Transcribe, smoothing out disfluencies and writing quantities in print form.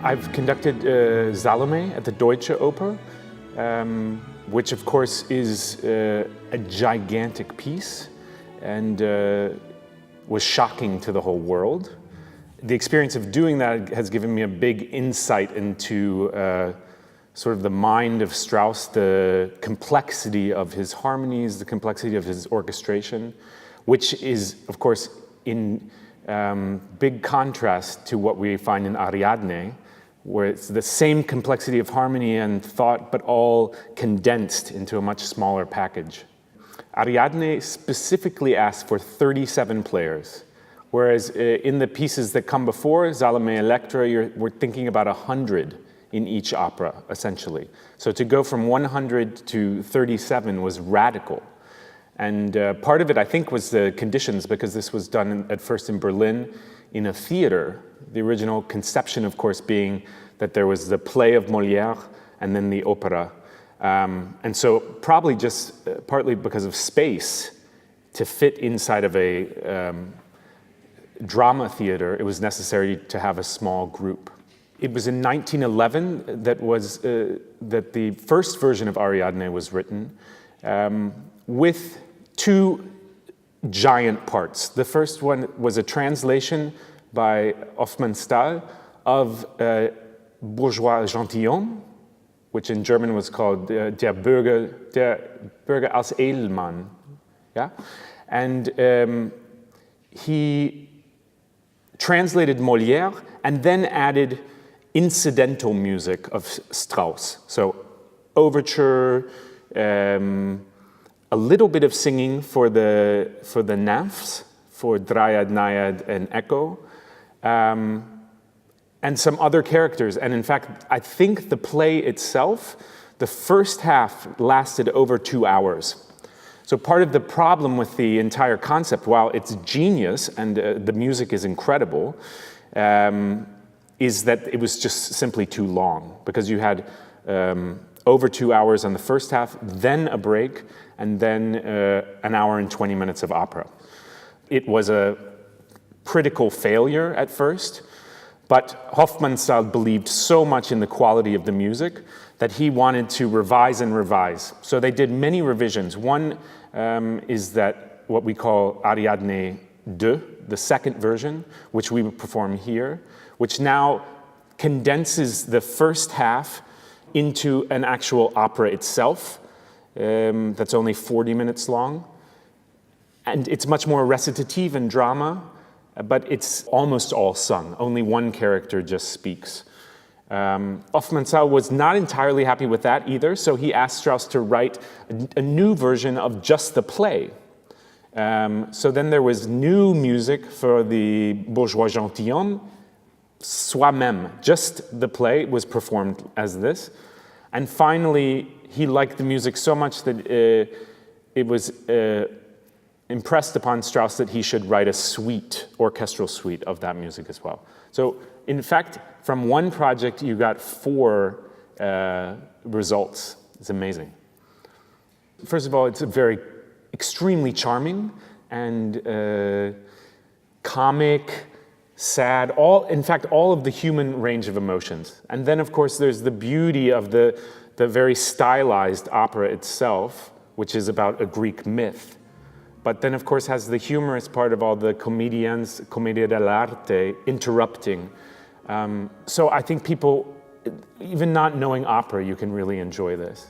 I've conducted Salome at the Deutsche Oper, which of course is a gigantic piece and was shocking to the whole world. The experience of doing that has given me a big insight into sort of the mind of Strauss, the complexity of his harmonies, the complexity of his orchestration, which is, of course, in big contrast to what we find in Ariadne, where it's the same complexity of harmony and thought, but all condensed into a much smaller package. Ariadne specifically asked for 37 players, whereas in the pieces that come before, Salome Electra, we're thinking about 100 in each opera, essentially. So to go from 100 to 37 was radical. And part of it, I think, was the conditions, because this was done at first in Berlin in a theater. The original conception, of course, being that there was the play of Molière and then the opera. And so probably just partly because of space, to fit inside of a drama theater, it was necessary to have a small group. It was in 1911 that the first version of Ariadne was written, with two giant parts. The first one was a translation by Hofmannsthal of Bourgeois Gentilhomme, which in German was called Der Bürger als Edelmann. Yeah? And he translated Molière and then added incidental music of Strauss. So overture, a little bit of singing for the nymphs, for Dryad, Naiad, and Echo, and some other characters. And in fact, I think the play itself, the first half lasted over 2 hours. So part of the problem with the entire concept, while it's genius and the music is incredible, is that it was just simply too long, because you had over 2 hours on the first half, then a break, and then an hour and 20 minutes of opera. It was a critical failure at first, but Hofmannsthal believed so much in the quality of the music that he wanted to revise and revise. So they did many revisions. One is that what we call Ariadne 2, the second version, which we would perform here, which now condenses the first half into an actual opera itself, that's only 40 minutes long. And it's much more recitative and drama, but it's almost all sung. Only one character just speaks. Hofmannsthal was not entirely happy with that either, so he asked Strauss to write a new version of just the play. So then there was new music for the Bourgeois Gentilhomme, soit même, just the play was performed as this. And finally, he liked the music so much that it was impressed upon Strauss that he should write a suite, orchestral suite of that music as well. So in fact, from one project, you got 4 results. It's amazing. First of all, it's extremely charming and comic, sad, in fact, all of the human range of emotions. And then, of course, there's the beauty of the very stylized opera itself, which is about a Greek myth. But then, of course, has the humorous part of all the comedians, commedia dell'arte, interrupting. So I think people, even not knowing opera, you can really enjoy this.